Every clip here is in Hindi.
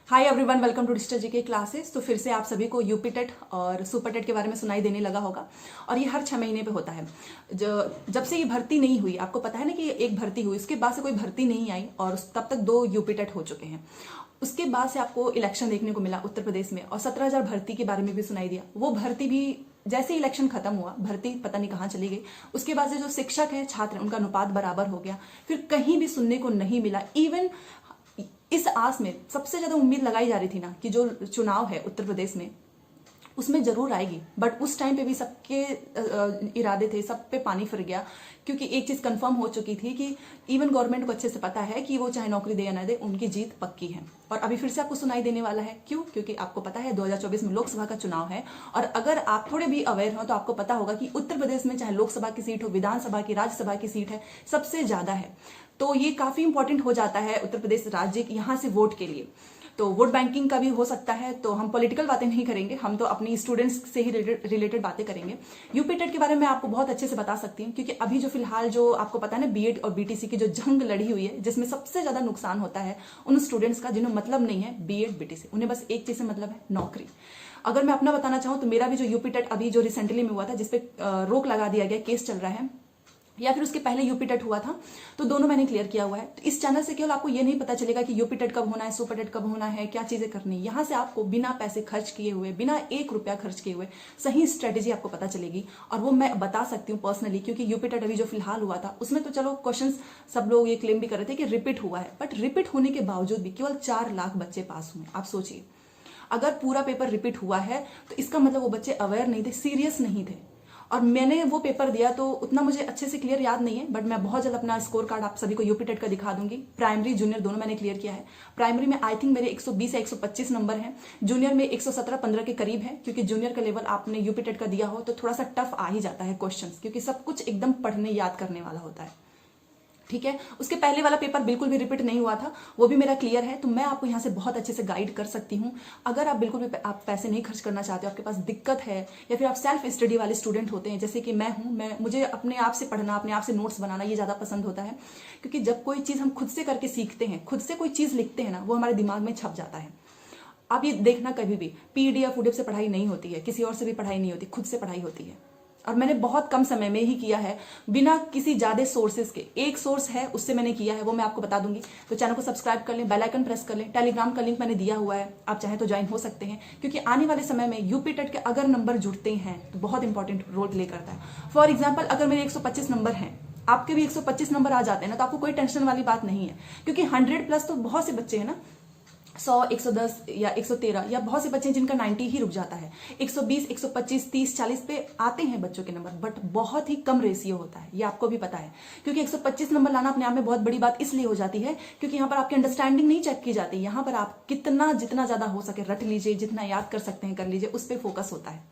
Hi everyone, welcome to digital GK classes. तो फिर से आप सभी को यूपी टेट और सुपर टेट के बारे में सुनाई देने लगा होगा और ये हर 6 महीने पे होता है। जब से ये भर्ती नहीं हुई, आपको पता है ना कि एक भर्ती हुई, उसके बाद से कोई भर्ती नहीं आई और तब तक 2 यूपी टेट हो चुके हैं। उसके बाद से आपको इलेक्शन देखने को मिला उत्तर प्रदेश में और 17,000 भर्ती के बारे में भी सुनाई दिया। वो भर्ती भी जैसे इलेक्शन खत्म हुआ, भर्ती पता नहीं कहाँ चली गई। उसके बाद से जो शिक्षक है, छात्र, उनका अनुपात बराबर हो गया। फिर कहीं भी सुनने को नहीं मिला। इवन इस आस में सबसे ज्यादा उम्मीद लगाई जा रही थी ना कि जो चुनाव है उत्तर प्रदेश में उसमें जरूर आएगी, बट उस टाइम पे भी सबके इरादे थे, सब पे पानी फिर गया। क्योंकि एक चीज कंफर्म हो चुकी थी कि इवन गवर्नमेंट को अच्छे से पता है कि वो चाहे नौकरी दे या ना दे, उनकी जीत पक्की है। और अभी फिर से आपको सुनाई देने वाला है। क्यों? क्योंकि आपको पता है 2024 में लोकसभा का चुनाव है और अगर आप थोड़े भी अवेयर हो तो आपको पता होगा कि उत्तर प्रदेश में चाहे लोकसभा की सीट हो, विधानसभा की, राज्यसभा की सीट है, सबसे ज्यादा है। तो ये काफी इंपॉर्टेंट हो जाता है उत्तर प्रदेश राज्य यहाँ से वोट के लिए। तो वोट बैंकिंग का भी हो सकता है। तो हम पॉलिटिकल बातें नहीं करेंगे, हम तो अपनी स्टूडेंट्स से ही रिलेटेड बातें करेंगे। यूपी टेट के बारे में आपको बहुत अच्छे से बता सकती हूँ, क्योंकि अभी जो फिलहाल जो आपको पता है ना, बीएड और बीटीसी की जो जंग लड़ी हुई है, जिसमें सबसे ज्यादा नुकसान होता है उन स्टूडेंट्स का जिन्हें मतलब नहीं है बीएड बीटीसी, उन्हें बस एक चीज से मतलब है, नौकरी। अगर मैं अपना बताना चाहूँ तो मेरा भी जो यूपी टेट अभी जो रिसेंटली में हुआ था, जिसपे रोक लगा दिया गया, केस चल रहा है, या फिर उसके पहले यूपी टेट हुआ था, तो दोनों मैंने क्लियर किया हुआ है। तो इस चैनल से केवल आपको ये नहीं पता चलेगा कि यूपी टेट कब होना है, सुपर टेट कब होना है, क्या चीजें करनी है। यहाँ से आपको बिना पैसे खर्च किए हुए, बिना 1 रुपया खर्च किए हुए सही स्ट्रेटेजी आपको पता चलेगी। और वो मैं बता सकती हूँ पर्सनली, क्योंकि यूपी टेट अभी जो फिलहाल हुआ था उसमें तो चलो क्वेश्चन सब लोग ये क्लेम भी कर रहे थे कि रिपीट हुआ है, बट रिपीट होने के बावजूद भी केवल 4 लाख बच्चे पास हुए। आप सोचिए, अगर पूरा पेपर रिपीट हुआ है तो इसका मतलब वो बच्चे अवेयर नहीं थे, सीरियस नहीं थे। और मैंने वो पेपर दिया तो उतना मुझे अच्छे से क्लियर याद नहीं है, बट मैं बहुत जल्द अपना स्कोर कार्ड आप सभी को यूपी टेट का दिखा दूंगी। प्राइमरी जूनियर दोनों मैंने क्लियर किया है। प्राइमरी में आई थिंक मेरे 120 या 125 नंबर हैं, जूनियर में 117-15 के करीब है। क्योंकि जूनियर का लेवल आपने यूपी टेट का दिया हो तो थोड़ा सा टफ आ ही जाता है क्वेश्चन, क्योंकि सब कुछ एकदम पढ़ने याद करने वाला होता है। ठीक है, उसके पहले वाला पेपर बिल्कुल भी रिपीट नहीं हुआ था, वो भी मेरा क्लियर है। तो मैं आपको यहाँ से बहुत अच्छे से गाइड कर सकती हूँ। अगर आप बिल्कुल भी आप पैसे नहीं खर्च करना चाहते हो, आपके पास दिक्कत है, या फिर आप सेल्फ स्टडी वाले स्टूडेंट होते हैं जैसे कि मैं हूँ, मुझे अपने आप से पढ़ना, अपने आप से नोट्स बनाना ये ज्यादा पसंद होता है। क्योंकि जब कोई चीज हम खुद से करके सीखते हैं, खुद से कोई चीज लिखते हैं ना, वो हमारे दिमाग में छप जाता है। आप ये देखना, कभी भी पीडीएफ उडीएफ से पढ़ाई नहीं होती है, किसी और से भी पढ़ाई नहीं होती, खुद से पढ़ाई होती है। और मैंने बहुत कम समय में ही किया है, बिना किसी ज्यादा सोर्सेज के। एक सोर्स है, उससे मैंने किया है, वो मैं आपको बता दूंगी। तो चैनल को सब्सक्राइब कर लें, बेल आइकन प्रेस कर लें। टेलीग्राम का लिंक मैंने दिया हुआ है, आप चाहे तो ज्वाइन हो सकते हैं। क्योंकि आने वाले समय में यूपी टेट के अगर नंबर जुड़ते हैं तो बहुत इंपॉर्टेंट रोल प्ले करता है। फॉर एग्जाम्पल, अगर मेरे 125 नंबर हैं, आपके भी 125 नंबर आ जाते हैं ना, तो आपको कोई टेंशन वाली बात नहीं है। क्योंकि 100+ तो बहुत से बच्चे हैं ना, 100, 110 या 113, या बहुत से बच्चे जिनका 90 ही रुक जाता है। 120, 125, 30, 40 पे आते हैं बच्चों के नंबर, बट बहुत ही कम रेशियो होता है, ये आपको भी पता है। क्योंकि 125 नंबर लाना अपने आप में बहुत बड़ी बात इसलिए हो जाती है क्योंकि यहाँ पर आपकी अंडरस्टैंडिंग नहीं चेक की जाती। यहाँ पर आप जितना ज्यादा हो सके रट लीजिए, जितना याद कर सकते हैं कर लीजिए, उस पर फोकस होता है।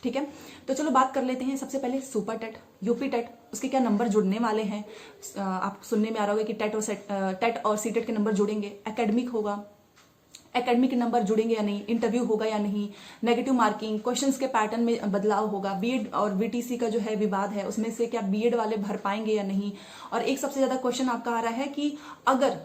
ठीक है, तो चलो बात कर लेते हैं। सबसे पहले सुपर टेट, यूपी टेट, उसके क्या नंबर जुड़ने वाले हैं। आप सुनने में आ रहा होगा कि टेट और सीटेट के नंबर जुड़ेंगे, एकेडमिक होगा, एकेडमिक के नंबर जुड़ेंगे या नहीं, इंटरव्यू होगा या नहीं, नेगेटिव मार्किंग, क्वेश्चंस के पैटर्न में बदलाव होगा, बीएड और बीटीसी का जो है विवाद है, उसमें से क्या बीएड वाले भर पाएंगे या नहीं। और एक सबसे ज्यादा क्वेश्चन आपका आ रहा है कि अगर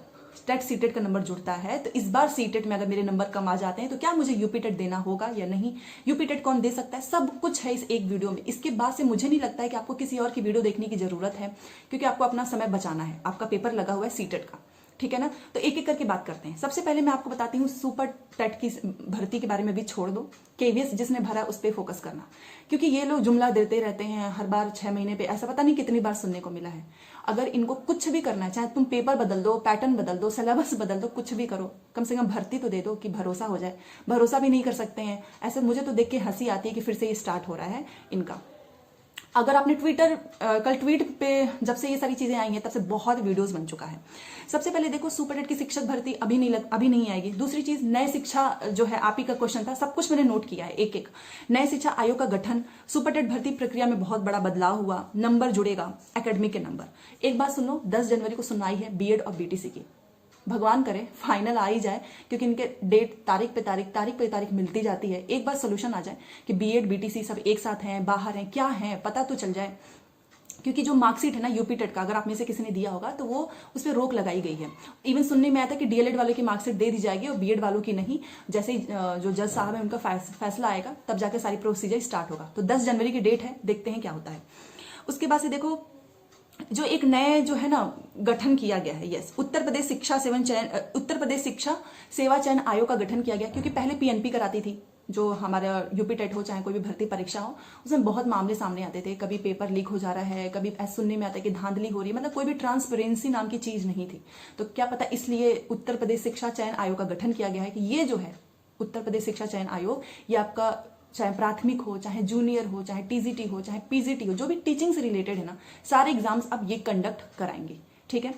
टेट सीटेट का नंबर जुड़ता है तो इस बार सीटेट में अगर मेरे नंबर कम आ जाते हैं तो क्या मुझे यूपी टेट देना होगा या नहीं, यूपी टेट कौन दे सकता है, सब कुछ है इस एक वीडियो में। इसके बाद से मुझे नहीं लगता है कि आपको किसी और की वीडियो देखने की जरूरत है, क्योंकि आपको अपना समय बचाना है। आपका पेपर लगा हुआ है सीटेट का, ठीक है ना। तो एक एक करके बात करते हैं। सबसे पहले मैं आपको बताती हूँ सुपर टेट की भर्ती के बारे में भी छोड़ दो, केवीएस जिसने भरा उस पर फोकस करना। क्योंकि ये लोग जुमला देते रहते हैं हर बार 6 महीने पे, ऐसा पता नहीं कितनी बार सुनने को मिला है। अगर इनको कुछ भी करना है, चाहे तुम पेपर बदल दो, पैटर्न बदल दो, सिलेबस बदल दो, कुछ भी करो, कम से कम भर्ती तो दे दो कि भरोसा हो जाए। भरोसा भी नहीं कर सकते हैं, ऐसे मुझे तो देख के हंसी आती है कि फिर से ये स्टार्ट हो रहा है इनका। अगर आपने कल ट्वीट पे जब से ये सारी चीजें आई हैं तब से बहुत वीडियोस बन चुका है। सबसे पहले देखो, सुपर टेट की शिक्षक भर्ती अभी नहीं आएगी। दूसरी चीज, नए शिक्षा जो है, आप ही का क्वेश्चन था, सब कुछ मैंने नोट किया है एक एक। नए शिक्षा आयोग का गठन, सुपर टेट भर्ती प्रक्रिया में बहुत बड़ा बदलाव हुआ, नंबर जुड़ेगा, एकेडमिक के नंबर। एक बात सुन लो, 10 जनवरी को सुनवाई है बीएड और बीटीसी की। भगवान करे फाइनल आ ही जाए, क्योंकि इनके डेट तारीख पे तारीख मिलती जाती है। एक बार सोल्यूशन आ जाए कि बीएड बीटीसी सब एक साथ हैं, बाहर हैं, क्या हैं, पता तो चल जाए। क्योंकि जो मार्कशीट है ना यूपी टेट का, अगर आप में से किसी ने दिया होगा तो वो उस पर रोक लगाई गई है। इवन सुनने में आया था कि डीएलएड वालों की मार्कशीट दे दी जाएगी और बीएड वालों की नहीं। जैसे ही जो जज साहब है उनका फैसला आएगा तब जाकर सारी प्रोसीजर स्टार्ट होगा। तो 10 जनवरी की डेट है, देखते हैं क्या होता है। उसके बाद से देखो जो एक नए जो है ना गठन किया गया है, यस, उत्तर प्रदेश शिक्षा सेवा चयन आयोग का गठन किया गया। क्योंकि पहले पीएनपी कराती थी, जो हमारा यूपी टेट हो चाहे कोई भी भर्ती परीक्षा हो, उसमें बहुत मामले सामने आते थे। कभी पेपर लीक हो जा रहा है, कभी ऐसा सुनने में आता है कि धांधली हो रही है, मतलब कोई भी ट्रांसपेरेंसी नाम की चीज नहीं थी। तो क्या पता इसलिए उत्तर प्रदेश शिक्षा चयन आयोग का गठन किया गया है कि ये जो है उत्तर प्रदेश शिक्षा चयन आयोग, ये आपका चाहे प्राथमिक हो, चाहे जूनियर हो, चाहे टीजीटी हो, चाहे पीजीटी हो, जो भी टीचिंग से रिलेटेड है ना, सारे एग्जाम्स अब ये कंडक्ट कराएंगे। ठीक है।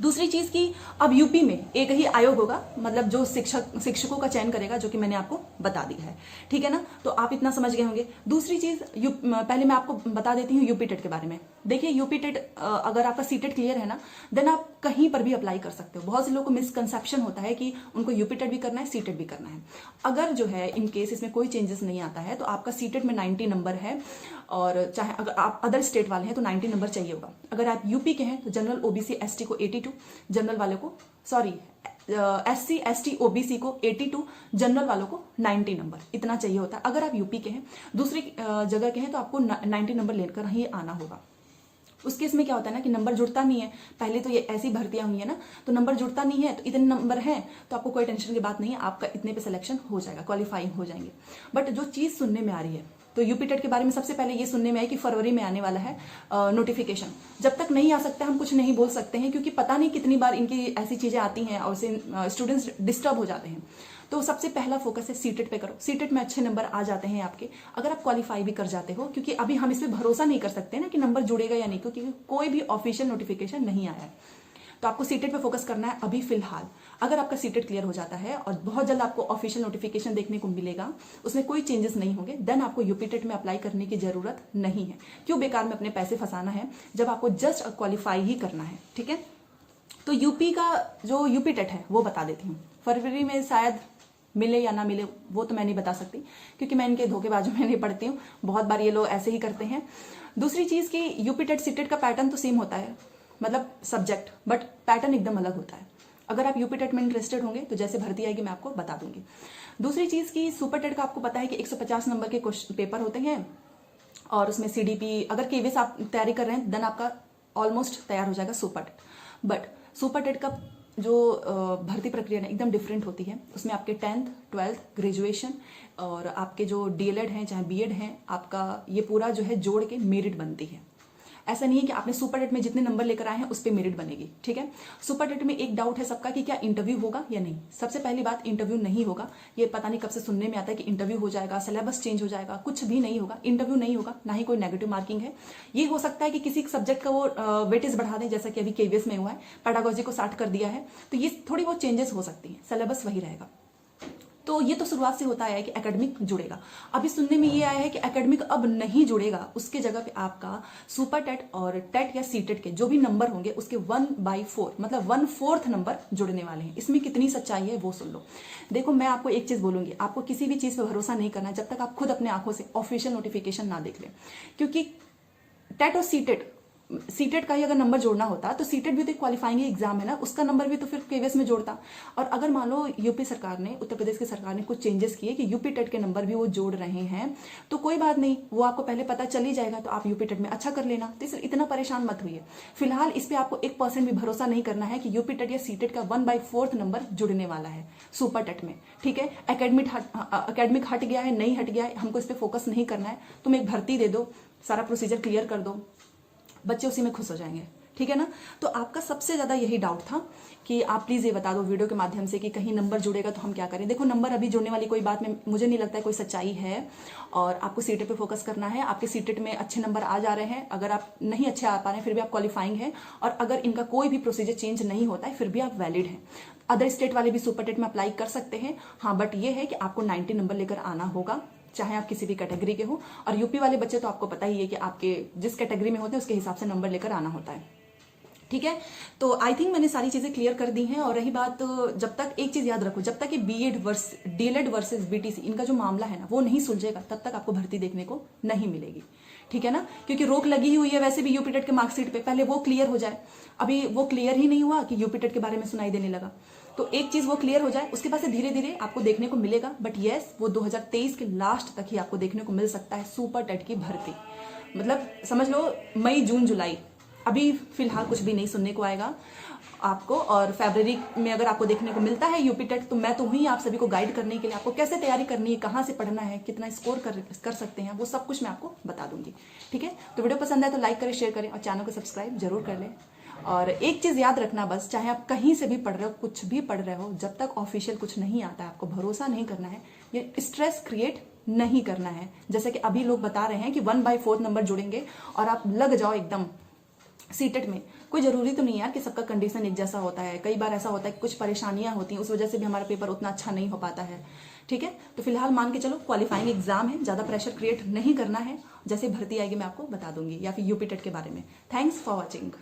दूसरी चीज की अब यूपी में एक ही आयोग होगा, मतलब जो शिक्षकों का चयन करेगा, जो कि मैंने आपको बता दिया है। ठीक है ना, तो आप इतना समझ गए होंगे। दूसरी चीज पहले मैं आपको बता देती हूँ यूपी टेट के बारे में। देखिए यूपी टेट अगर आपका सीटेट क्लियर है ना, देन आप कहीं पर भी अप्लाई कर सकते हो। बहुत से लोगों को मिसकंसेप्शन होता है कि उनको यूपी टेट भी करना है, सीटेट भी करना है। अगर जो है इन केस इसमें कोई चेंजेस नहीं आता है तो आपका सीटेट में 90 नंबर है, और चाहे अगर आप अदर स्टेट वाले हैं तो 90 नंबर चाहिए होगा। अगर आप यूपी के हैं तो जनरल ओबीसी एसटी को 82, जनरल वालों को एससी एसटी ओबीसी को 82, जनरल वालों को 90 नंबर, इतना चाहिए होता है। अगर आप यूपी के हैं, दूसरी जगह के हैं, तो आपको 90 नंबर लेकर ही आना होगा। उस केस में क्या होता है ना कि नंबर जुड़ता नहीं है। पहले तो ये ऐसी भर्तियां हुई है ना, तो नंबर जुड़ता नहीं है, तो इतने नंबर हैं तो आपको कोई टेंशन की बात नहीं है, आपका इतने पे सिलेक्शन हो जाएगा, क्वालिफाइंग हो जाएंगे। बट जो चीज सुनने में आ रही है, तो यूपी टेट के बारे में सबसे पहले ये सुनने में आया कि फरवरी में आने वाला है नोटिफिकेशन। जब तक नहीं आ सकता हम कुछ नहीं बोल सकते हैं, क्योंकि पता नहीं कितनी बार इनकी ऐसी चीजें आती हैं और स्टूडेंट्स डिस्टर्ब हो जाते हैं। तो सबसे पहला फोकस है सीटेट पे करो। सीटेट में अच्छे नंबर आ जाते हैं आपके, अगर आप क्वालिफाई भी कर जाते हो, क्योंकि अभी हम इस पर भरोसा नहीं कर सकते ना कि नंबर जुड़ेगा या नहीं, क्योंकि कोई भी ऑफिशियल नोटिफिकेशन नहीं आया है। तो आपको सीटेट पे फोकस करना है अभी फिलहाल। अगर आपका सीटेट क्लियर हो जाता है और बहुत जल्द आपको ऑफिशियल नोटिफिकेशन देखने को मिलेगा, उसमें कोई चेंजेस नहीं होंगे, देन आपको यूपी टेट में अप्लाई करने की जरूरत नहीं है। क्यों बेकार में अपने पैसे फंसाना है, जब आपको जस्ट क्वालिफाई ही करना है। ठीक है, तो यूपी का जो यूपी टेट है वो बता देती हूँ। फरवरी में शायद मिले या ना मिले वो तो मैं नहीं बता सकती, क्योंकि मैं इनके धोखेबाजों में नहीं पढ़ती हूँ। बहुत बार ये लोग ऐसे ही करते हैं। दूसरी चीज की यूपी टेट सीटेट का पैटर्न तो सेम होता है, मतलब सब्जेक्ट, बट पैटर्न एकदम अलग होता है। अगर आप यूपी टेट में इंटरेस्टेड होंगे तो जैसे भर्ती आएगी मैं आपको बता दूंगी। दूसरी चीज की सुपर टेट का आपको पता है कि 150 नंबर के क्वेश्चन पेपर होते हैं, और उसमें सीडीपी, अगर केवीएस आप तैयारी कर रहे हैं देन आपका ऑलमोस्ट तैयार हो जाएगा super TET. But super TET का जो भर्ती प्रक्रिया है एकदम डिफरेंट होती है। उसमें आपके 10th 12th ग्रेजुएशन और आपके जो डीएलएड हैं चाहे बीएड हैं, आपका ये पूरा जो है जोड़ के मेरिट बनती है। ऐसा नहीं है कि आपने सुपर टेट में जितने नंबर लेकर आए हैं उस पर मेरिट बनेगी। ठीक है, सुपर टेट में एक डाउट है सबका कि क्या इंटरव्यू होगा या नहीं। सबसे पहली बात, इंटरव्यू नहीं होगा। ये पता नहीं कब से सुनने में आता है कि इंटरव्यू हो जाएगा, सिलेबस चेंज हो जाएगा, कुछ भी नहीं होगा। इंटरव्यू नहीं होगा, ना ही कोई नेगेटिव मार्किंग है। ये हो सकता है कि किसी सब्जेक्ट का वो वेटेज बढ़ा दें, जैसा कि अभी केवीएस में हुआ है, पेडागोजी को 60 कर दिया है, तो ये थोड़ी बहुत चेंजेस हो सकती है, सिलेबस वही रहेगा। तो ये तो शुरुआत से होता है कि एकेडमिक जुड़ेगा। अभी सुनने में ये आया है कि एकेडमिक अब नहीं जुड़ेगा, उसके जगह पे आपका सुपर टेट और टेट या सीटेट के जो भी नंबर होंगे उसके 1/4 मतलब 1/4 नंबर जुड़ने वाले हैं। इसमें कितनी सच्चाई है वो सुन लो। देखो मैं आपको एक चीज बोलूंगी, आपको किसी भी चीज पर भरोसा नहीं करना जब तक आप खुद अपने आंखों से ऑफिशियल नोटिफिकेशन ना देख लें। क्योंकि टेट और सीटेट का ही अगर नंबर जोड़ना होता तो सीटेट भी तो एक क्वालिफाइंग एग्जाम है ना, उसका नंबर भी तो फिर केवीएस में जोड़ता। और अगर मान लो यूपी सरकार ने, उत्तर प्रदेश की सरकार ने कुछ चेंजेस किए कि यूपी टेट के नंबर भी वो जोड़ रहे हैं, तो कोई बात नहीं, वो आपको पहले पता चल ही जाएगा, तो आप यूपी टेट में अच्छा कर लेना। तो इतना परेशान मत हुई। फिलहाल इस पर आपको 1% भी भरोसा नहीं करना है कि यूपी टेट या सीटेट का 1/4 नंबर जुड़ने वाला है सुपर टेट में। ठीक है, एकेडमिक हट गया है, नहीं हट गया है, हमको इस पर फोकस नहीं करना है। तुम एक भर्ती दे दो, सारा प्रोसीजर क्लियर कर दो, बच्चे उसी में खुश हो जाएंगे। ठीक है ना, तो आपका सबसे ज्यादा यही डाउट था कि आप प्लीज ये बता दो वीडियो के माध्यम से कि कहीं नंबर जुड़ेगा तो हम क्या करें। देखो नंबर अभी जुड़ने वाली कोई बात में मुझे नहीं लगता है कोई सच्चाई है, और आपको सीटेट पे फोकस करना है। आपके सीटेट में अच्छे नंबर आ जा रहे हैं, अगर आप नहीं अच्छे आ पा रहे हैं फिर भी आप क्वालिफाइंग है, और अगर इनका कोई भी प्रोसीजर चेंज नहीं होता है फिर भी आप वैलिड हैं। अदर स्टेट वाले भी सुपर टेट में अप्लाई कर सकते हैं, हाँ, बट ये है कि आपको 90 नंबर लेकर आना होगा, चाहे आप किसी भी कैटेगरी के हो। और यूपी वाले बच्चे तो आपको पता ही है कि आपके जिस कैटेगरी में होते हैं उसके हिसाब से नंबर लेकर आना होता है। ठीक है, तो आई थिंक मैंने सारी चीजें क्लियर कर दी हैं। और रही बात, जब तक एक चीज याद रखो, जब तक ये डीएलएड वर्सेस बीटीसी इनका जो मामला है ना वो नहीं सुलझेगा, तब तक आपको भर्ती देखने को नहीं मिलेगी। ठीक है ना, क्योंकि रोक लगी ही हुई है वैसे भी यूपी टेट के मार्कशीट पे, पहले वो क्लियर हो जाए। अभी वो क्लियर ही नहीं हुआ कि यूपी टेट के बारे में सुनाई देने लगा। तो एक चीज वो क्लियर हो जाए, उसके बाद से धीरे धीरे आपको देखने को मिलेगा। बट यस, वो 2023 के लास्ट तक ही आपको देखने को मिल सकता है सुपर टेट की भर्ती। मतलब समझ लो मई जून जुलाई, अभी फिलहाल कुछ भी नहीं सुनने को आएगा आपको। और फरवरी में अगर आपको देखने को मिलता है यूपी टेट, तो मैं तो हुई आप सभी को गाइड करने के लिए, आपको कैसे तैयारी करनी है, कहाँ से पढ़ना है, कितना स्कोर कर सकते हैं, वो सब कुछ मैं आपको बता दूंगी। ठीक है, तो वीडियो पसंद आए तो लाइक करें, शेयर करें और चैनल को सब्सक्राइब जरूर कर लें। और एक चीज याद रखना बस, चाहे आप कहीं से भी पढ़ रहे हो, कुछ भी पढ़ रहे हो, जब तक ऑफिशियल कुछ नहीं आता है आपको भरोसा नहीं करना है, ये स्ट्रेस क्रिएट नहीं करना है। जैसे कि अभी लोग बता रहे हैं कि 1/4 नंबर जुड़ेंगे और आप लग जाओ एकदम सीटेट में। कोई जरूरी तो नहीं यार कि सबका कंडीशन एक जैसा होता है। कई बार ऐसा होता है कि कुछ परेशानियां होती हैं, उस वजह से भी हमारा पेपर उतना अच्छा नहीं हो पाता है। ठीक है, तो फिलहाल मान के चलो क्वालिफाइंग एग्जाम है, ज्यादा प्रेशर क्रिएट नहीं करना है। जैसे भर्ती आएगी मैं आपको बता दूंगी, या फिर यूपी टेट के बारे में। Thanks for watching.